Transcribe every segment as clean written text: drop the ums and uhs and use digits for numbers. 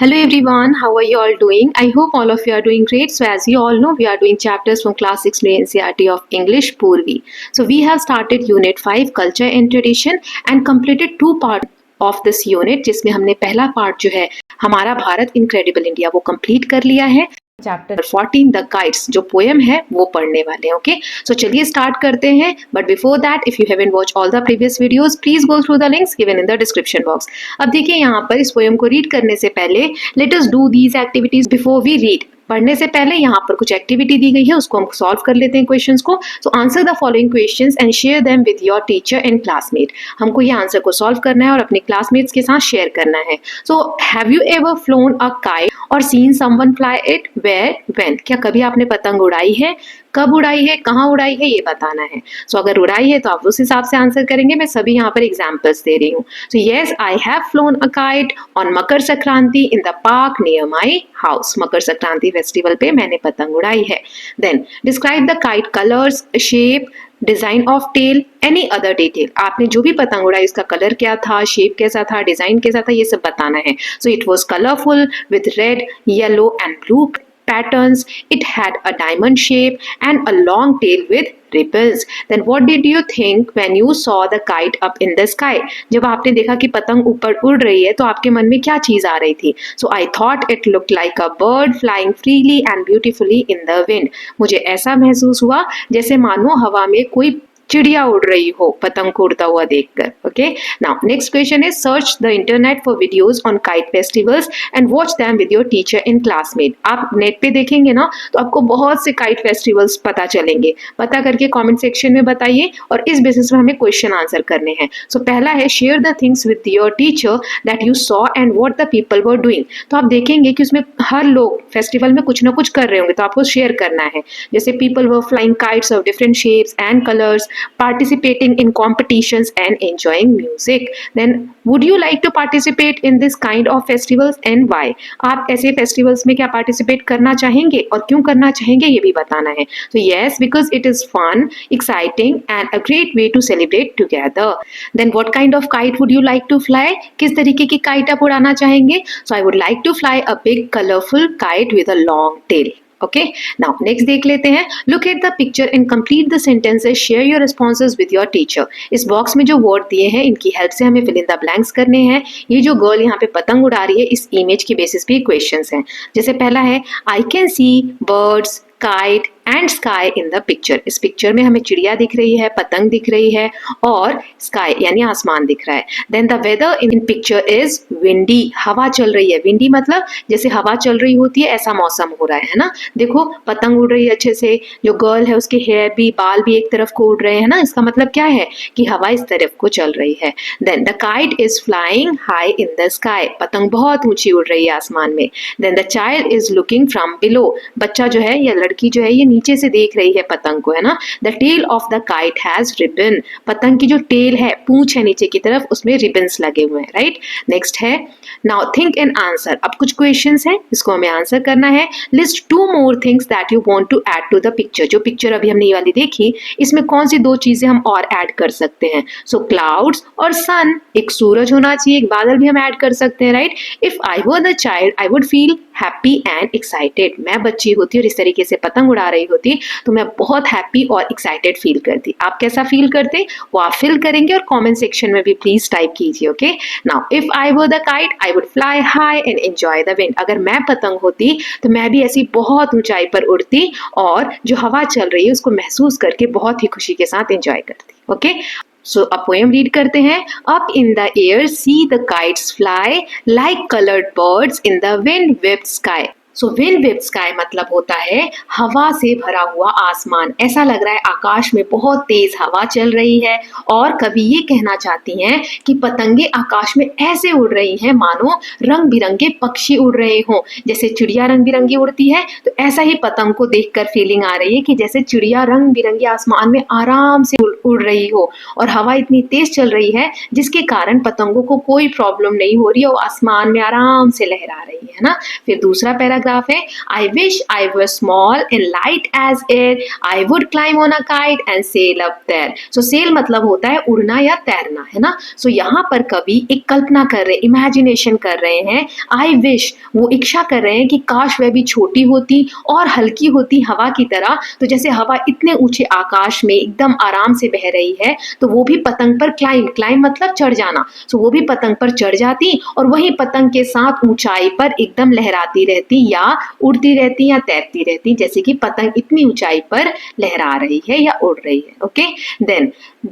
Hello everyone, how are you all doing? I hope all of you are doing great. So as you all know, we are doing chapters from class 6 NCERT of English Purvi. So we have started unit 5 culture and tradition and completed two parts of this unit जिसमें हमने पहला part जो है हमारा Bharat incredible India वो complete कर लिया है। चैप्टर 14 द गाइड्स जो पोएम है वो पढ़ने वाले हैं। ओके, सो चलिए स्टार्ट करते हैं। But before that, if you haven't watch all the previous videos, please go through the links given in the description box. अब देखिए यहाँ पर इस पोएम को रीड करने से पहले let us do these activities before we read. पढ़ने से पहले यहाँ पर कुछ एक्टिविटी दी गई है, उसको हम सॉल्व कर लेते हैं क्वेश्चंस को। So answer the following questions and share them with your teacher and classmate. हमको ये आंसर को सॉल्व करना है और अपने क्लासमेट्स के साथ शेयर करना है। So have you ever flown a kite or seen someone fly it, where, when? क्या कभी आपने पतंग उड़ाई है? कब उड़ाई है, कहाँ उड़ाई है, ये बताना है। सो अगर उड़ाई है तो आप उस हिसाब से आंसर करेंगे। मैं सभी यहाँ पर एग्जाम्पल्स दे रही हूँ। So yes, I have flown a kite on Makar Sankranti in the park near my house. Makar Sankranti festival पे मैंने पतंग उड़ाई है। Then describe the kite colours, shape, design of tail, any other detail. आपने जो भी पतंग उड़ाई उसका कलर क्या था, शेप कैसा था, डिजाइन कैसा था, ये सब बताना है। So it was colourful with red, yellow and blue patterns. It had a diamond shape and a long tail with ribbons. Then what did you think when you saw the kite up in the sky? जब आपने देखा कि पतंग ऊपर उड़ रही है तो आपके मन में क्या चीज आ रही थी? So I thought it looked like a bird flying freely and beautifully in the wind. मुझे ऐसा महसूस हुआ जैसे मानो हवा में कोई चिड़िया उड़ रही हो पतंग को उड़ता हुआ देखकर। Okay, now next question is search the internet for videos on kite festivals and watch them with your teacher and classmate. आप नेट पे देखेंगे ना तो आपको बहुत से काइट फेस्टिवल्स पता चलेंगे। पता करके कमेंट सेक्शन में बताइए और इस बेसिस में हमें क्वेश्चन आंसर करने हैं। सो पहला है share the things with your teacher that you saw and what the people were doing. तो आप देखेंगे कि उसमें हर लोग फेस्टिवल में कुछ ना कुछ कर रहे होंगे तो आपको शेयर करना है। जैसे people were flying kites of different shapes and colours, participating in competitions and enjoying music. Then would you like to participate in this kind of festivals and why? आप ऐसे फेस्टिवल्स में क्या पार्टिसिपेट करना चाहेंगे और क्यों करना चाहेंगे ये भी बताना है। तो yes, because it is fun, exciting and a great way to celebrate together. Then what kind of kite would you like to fly? किस तरीके की काइट आप उड़ाना चाहेंगे? So I would like to fly a big colorful kite with a long tail. Okay, now next देख लेते हैं। Look at the picture and complete the sentences, share your responses with your teacher. इस box में जो word दिए हैं इनकी help से हमें फिल इन द ब्लैंक्स करने हैं। ये जो गर्ल यहाँ पे पतंग उड़ा रही है इस इमेज की बेसिस पे क्वेश्चंस हैं। जैसे पहला है I can see birds, kite and sky in the picture. इस पिक्चर में हमें चिड़िया दिख रही है, पतंग दिख रही है और स्काई यानी आसमान दिख रहा है। Then the weather in picture is windy, हवा चल रही है। विंडी मतलब जैसे हवा चल रही होती है ऐसा मौसम हो रहा है ना। देखो पतंग उड़ रही है अच्छे से, जो गर्ल है उसके हेयर भी, बाल भी एक तरफ को उड़ रहे हैं ना। इसका मतलब क्या है कि हवा इस तरफ को चल रही है। Then the kite is flying high in the sky, पतंग बहुत ऊंची उड़ रही है आसमान में। Then the child is looking from below, बच्चा जो है या लड़की जो है ये नीचे से देख रही है पतंग को, है ना। The tail of the kite has ribbon, पतंग की जो टेल है, पूंछ है नीचे की तरफ, उसमें रिबन्स लगे हुए हैं, राइट। नेक्स्ट है नाउ थिंक एंड आंसर। अब कुछ क्वेश्चंस हैं इसको हमें आंसर करना है। List two more things that you want to add to the picture. जो पिक्चर अभी हमने ये वाली देखी इसमें कौन सी दो चीजें हम और ऐड कर सकते हैं? सो क्लाउड्स और सन, एक सूरज होना चाहिए, एक बादल भी हम ऐड कर सकते हैं, right. If I were the child I would feel happy and excited. मैं बच्ची होती और इस तरीके से पतंग उड़ा रही होती तो मैं बहुत हैप्पी और एक्साइटेड फील करती। आप कैसा फील करते वो आप फील करेंगे और कमेंट सेक्शन में भी प्लीज टाइप कीजिए। Okay, now if I were the kite I would fly high and enjoy the wind. अगर मैं पतंग होती तो मैं भी ऐसी बहुत ऊंचाई पर उड़ती और जो हवा चल रही है उसको महसूस करके बहुत ही खुशी के साथ एंजॉय करती। ओके, सो अब पोएम रीड करते हैं। Up in the air C the kites fly like coloured birds in the wind whipped sky. So wind whipped sky मतलब होता है हवा से भरा हुआ आसमान। ऐसा लग रहा है आकाश में बहुत तेज हवा चल रही है और कभी ये कहना चाहती हैं कि पतंगे आकाश में ऐसे उड़ रही हैं मानो रंग बिरंगे पक्षी उड़ रहे हों। जैसे चिड़िया रंग बिरंगी उड़ती है तो ऐसा ही पतंग को देखकर फीलिंग आ रही है कि जैसे चिड़िया रंग बिरंगी आसमान में आराम से उड़ रही हो और हवा इतनी तेज चल रही है जिसके कारण पतंगों को कोई प्रॉब्लम नहीं हो रही है और आसमान में आराम से लहरा रही है ना। फिर दूसरा पैराग्राफ पैराग्राफ है, I wish I were small and light as air, I would climb on a kite and sail up there. So sail मतलब होता है उड़ना या तैरना, है ना। सो यहाँ पर कवि एक कल्पना कर रहे हैं, इमेजिनेशन कर रहे हैं। आई विश, वो इच्छा कर रहे हैं कि काश वह भी छोटी होती और हल्की होती हवा की तरह। तो जैसे हवा इतने ऊंचे आकाश में एकदम आराम से बह रही है, तो वो भी पतंग पर क्लाइम मतलब चढ़ जाना। सो वो भी पतंग पर चढ़ जाती और वही पतंग के साथ ऊंचाई पर एकदम लहराती रहती या उड़ती रहती या तैरती रहती, जैसे कि पतंग इतनी ऊंचाई पर लहरा रही है या उड़ रही है। Okay,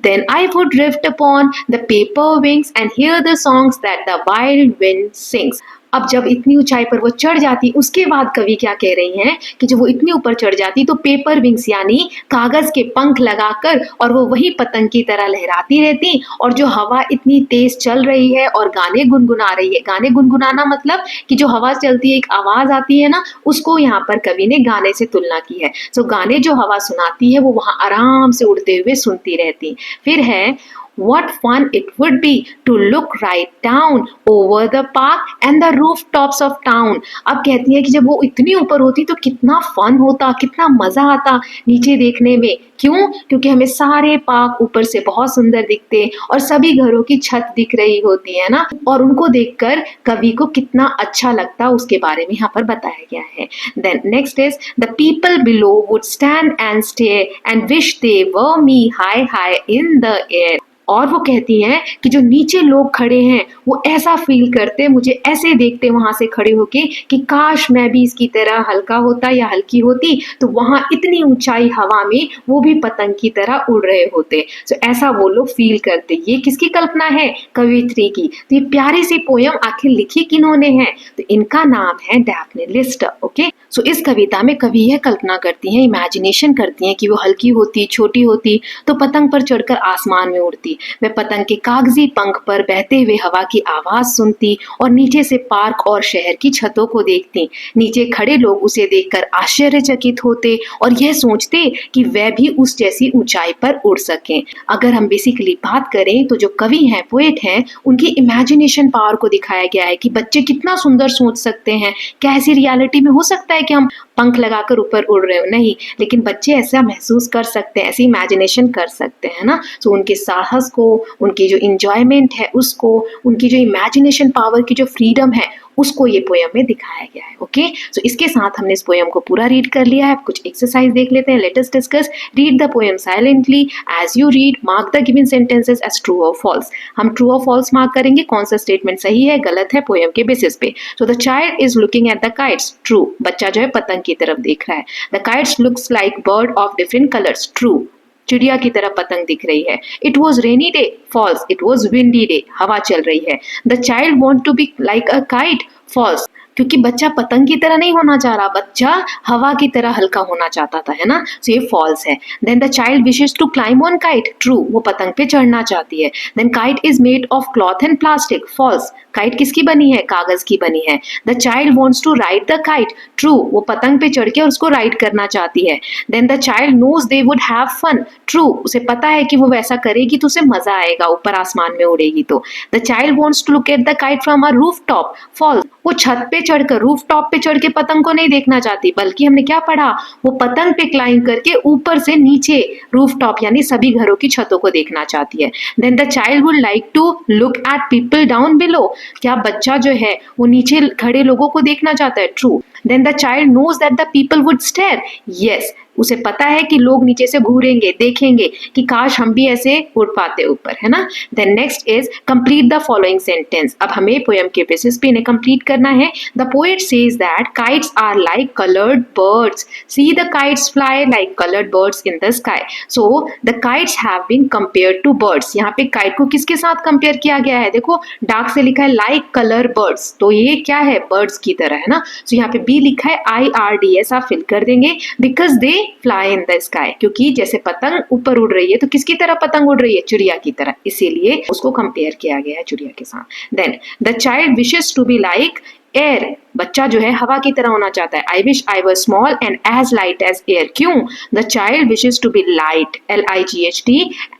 then I would drift upon the paper wings and hear the songs that the wild wind sings। अब जब इतनी ऊंचाई पर वो चढ़ जाती, उसके बाद कवि क्या कह रही हैं कि जब वो इतनी ऊपर चढ़ जाती तो पेपर विंग्स यानी कागज के पंख लगाकर और वो वही पतंग की तरह लहराती रहती, और जो हवा इतनी तेज चल रही है और गाने गुनगुना रही है, गाने गुनगुनाना मतलब कि जो हवा चलती है एक आवाज आती है ना, उसको यहाँ पर कवि ने गाने से तुलना की है। सो गाने जो हवा सुनाती है वो वहां आराम से उड़ते हुए सुनती रहती। फिर है what fun it would be to look right down over the park and the rooftops of town। अब कहती है कि जब वो इतनी ऊपर होती तो कितना फन होता, कितना मजा आता नीचे देखने में। क्यों? क्योंकि हमें सारे पार्क ऊपर से बहुत सुंदर दिखते और सभी घरों की छत दिख रही होती है ना, और उनको देखकर कवि को कितना अच्छा लगता उसके बारे में यहाँ पर बताया गया है। Then next is the people below would stand and stare and wish they were me high in the air। और वो कहती हैं कि जो नीचे लोग खड़े हैं वो ऐसा फील करते, मुझे ऐसे देखते वहां से खड़े होके कि काश मैं भी इसकी तरह हल्का होता या हल्की होती, तो वहां इतनी ऊंचाई हवा में वो भी पतंग की तरह उड़ रहे होते। तो ऐसा वो लोग फील करते। ये किसकी कल्पना है? कवियत्री की। तो ये प्यारी सी पोयम आखिर लिखी किन्होंने है? तो इनका नाम है डैफ्ने लिस्टर। ओके, सो इस कविता में कवि यह कल्पना करती हैं, इमेजिनेशन करती हैं कि वो हल्की होती, छोटी होती तो पतंग पर चढ़कर आसमान में उड़ती, वह पतंग के कागजी पंख पर बहते हुए हवा की आवाज सुनती और नीचे से पार्क और शहर की छतों को देखती। नीचे खड़े लोग उसे देखकर आश्चर्यचकित होते और यह सोचते कि वह भी उस जैसी ऊंचाई पर उड़ सकें। अगर हम बेसिकली बात करें तो जो कवि हैं, पोएट हैं, उनकी इमेजिनेशन पावर को दिखाया गया है कि बच्चे कितना सुंदर सोच सकते हैं। क्या ऐसी रियलिटी में हो सकता है कि हम पंख लगाकर ऊपर उड़ रहे हो? नहीं, लेकिन बच्चे ऐसा महसूस कर सकते हैं, ऐसी इमेजिनेशन कर सकते हैं ना। तो उनके साहस को, उनकी जो इंजॉयमेंट है उसको, उनकी जो इमेजिनेशन पावर की जो फ्रीडम है उसको ये पोयम में दिखाया गया है। ओके, सो इसके साथ हमने इस पोयम को पूरा रीड कर लिया है। कुछ एक्सरसाइज देख लेते हैं। Let us discuss. Read the poem silently. As you read mark the given sentences as true और फॉल्स। हम ट्रू और फॉल्स मार्क करेंगे, कौन सा स्टेटमेंट सही है गलत है पोयम के बेसिस पे। So the child is looking at the kites. True, बच्चा जो है पतंग की तरफ देख रहा है। The kites looks like bird of different colours. True, चिड़िया की तरह पतंग दिख रही है। It was rainy day. False, it was windy day, हवा चल रही है। The child want to be like a kite. False, क्योंकि बच्चा पतंग की तरह नहीं होना चाह रहा, बच्चा हवा की तरह हल्का होना चाहता था, है ना। सो ये फॉल्स है। Then the child wishes to climb on kite. True, वो पतंग पे चढ़ना चाहती है। Then kite is made of cloth and plastic. False, kite किसकी बनी है? कागज की बनी है। The child wants to ride the kite. True, वो पतंग पे चढ़ के और उसको राइड करना चाहती है। Then the child knows they would have fun. True, उसे पता है कि वो वैसा करेगी तो उसे मजा आएगा, ऊपर आसमान में उड़ेगी तो। The child wants to look at the kite from a roof top. False, वो छत पे चढ़कर, रूफ टॉप पे चढ़ के पतंग को नहीं देखना चाहती, बल्कि हमने क्या पढ़ा, वो पतंग पे क्लाइंब करके ऊपर से नीचे रूफ टॉप यानी सभी घरों की छतों को देखना चाहती है। Then the child would like to look at people down below. क्या बच्चा जो है वो नीचे खड़े लोगों को देखना चाहता है? True. Then the child knows that the people would stare. Yes, उसे पता है कि लोग नीचे से घूरेंगे, देखेंगे कि काश हम भी ऐसे उड़ पाते ऊपर, है ना। Then next is complete the following sentence. अब हमें पोयम के बेसिस पे इन्हें कंप्लीट करना है। The poet says that kites are like coloured birds. See the kites fly like coloured birds in the sky. So the kites have been compared to birds. यहाँ पे kite को किसके साथ कंपेयर किया गया है? देखो डार्क से लिखा है लाइक कलर बर्ड्स, तो ये क्या है? बर्ड्स की तरह, है ना। सो यहाँ पे बी लिखा है IRDS, आप फिल कर देंगे। Because they fly in the sky, क्योंकि जैसे पतंग ऊपर उड़ रही है तो किसकी तरह पतंग उड़ रही है? चिड़िया की तरह, इसीलिए उसको कंपेयर किया गया है चिड़िया के साथ। Then the child wishes to be like air, बच्चा जो है हवा की तरह होना चाहता है। I wish I were small and as light as air, क्यों? The child wishes to be light, LIGHT,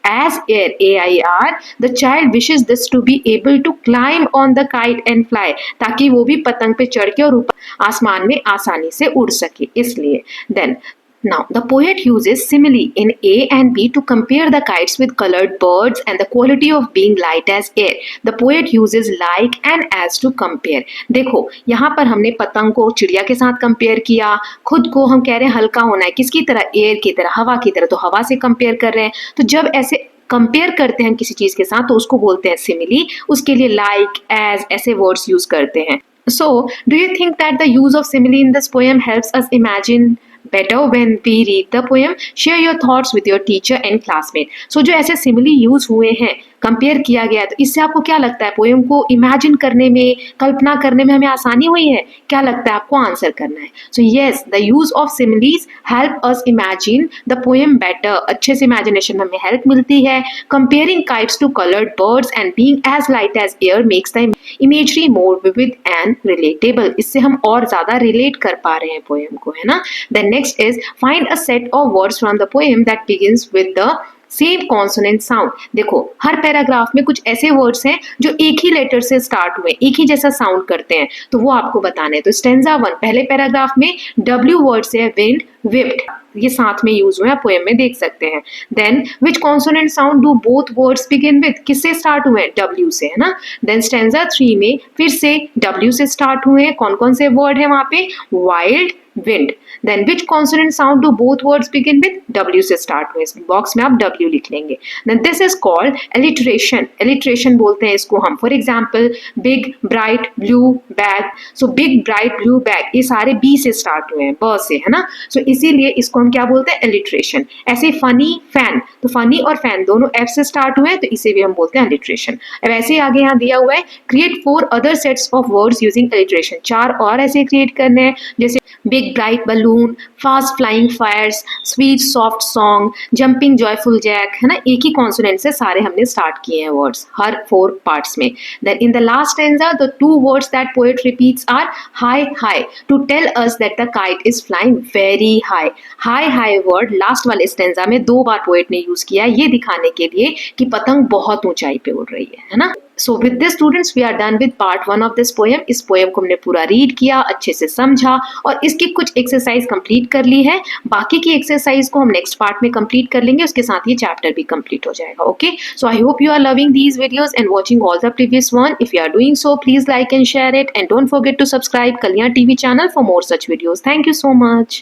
as air, AIR, the child wishes this to be able to climb on the kite and fly, ताकि वो भी पतंग पे चढ़ के और ऊपर आसमान में आसानी से उड़ सके, इसलिए। Then now, the poet uses simile in A and B to compare the kites with colored birds and the quality of being light as air. The poet uses like and as to compare. देखो, यहाँ पर हमने पतंग को चिड़िया के साथ compare किया, खुद को हम कह रहे हैं हल्का होना है, किसकी तरह? एयर की तरह, हवा की तरह, तो हवा से कंपेयर कर रहे हैं। तो जब ऐसे कंपेयर करते हैं किसी चीज के साथ तो उसको बोलते हैं सिमिली, उसके लिए लाइक, एज ऐसे वर्ड्स यूज करते हैं। So, do you think that the use of simile in this poem helps us imagine better when we read the poem? Share your thoughts with your teacher and classmate. So, जो ऐसे simile use हुए हैं, compare किया गया है, तो इससे आपको क्या लगता है? पोएम को इमेजिन करने में, कल्पना करने में हमें आसानी हुई है? क्या लगता है आपको? आंसर करना है। So yes, the use of similes help us imagine the poem better. अच्छे से इमेजिनेशन में हमें हेल्प मिलती है। Comparing kites to coloured birds and being as light as air makes the imagery more vivid and relatable. इससे हम और ज्यादा रिलेट कर पा रहे हैं पोएम को, है ना। Then next is find a set of words from the poem that begins with the same consonant sound. देखो, हर पैराग्राफ में कुछ ऐसे वर्ड्स हैं जो एक ही लेटर से स्टार्ट हुए, एक ही जैसा साउंड करते हैं, तो वो आपको बताने हैं। तो स्टेंजा 1 पहले पैराग्राफ में W वर्ड से है, विंड, विप्ड, ये साथ में यूज हुए हैं, पोएम में देख सकते हैं। Then which consonant sound do both words begin with, किससे स्टार्ट हुए हैं? W से, है ना। देन स्टेंजा 3 में फिर से W से स्टार्ट हुए हैं। कौन कौन से वर्ड है वहां पे? Wild, wind. Then which consonant sound do both words begin with? W से स्टार्ट हुए। बॉक्स में आप W लिख लेंगे। Then this is called alliteration. Alliteration बोलते हैं इसको हम। For example, big, bright, blue, bag. So big, bright, blue, bag, ये सारे B से स्टार्ट हुए हैं, ब से, है ना। सो इसीलिए इसको हम क्या बोलते हैं? एलिट्रेशन। ऐसे फनी, फैन, तो फनी और फैन दोनों F से स्टार्ट हुए हैं, तो इसे भी हम बोलते हैं एलिट्रेशन। अब ऐसे आगे यहाँ दिया हुआ है, create 4 other sets of words using alliteration. 4 और ऐसे क्रिएट करने हैं, जैसे big bright balloon, fast flying fires, sweet soft song, jumping joyful Jack, है ना। एक ही कॉन्सोनेंट से सारे हमने स्टार्ट किए हैं वर्ड्स हर 4 पार्ट्स में। Then in the last stanza the 2 words that poet repeats are high, high, to tell us that the kite is flying very high. High, high word लास्ट वाले स्टेंजा में 2 बार पोएट ने use किया, ये दिखाने के लिए कि पतंग बहुत ऊंचाई पे उड़ रही है ना। So with this students we are done with part 1 of this poem. इस पोएम को हमने पूरा रीड किया, अच्छे से समझा और इसकी कुछ एक्सरसाइज कंप्लीट कर ली है। बाकी की एक्सरसाइज को हम नेक्स्ट पार्ट में कंप्लीट कर लेंगे, उसके साथ ये चैप्टर भी कंप्लीट हो जाएगा। Okay, so I hope you are loving these videos and watching all the previous one. If you are doing so, please like and share it and don't forget to subscribe Kalyan TV channel for more such videos. Thank you so much.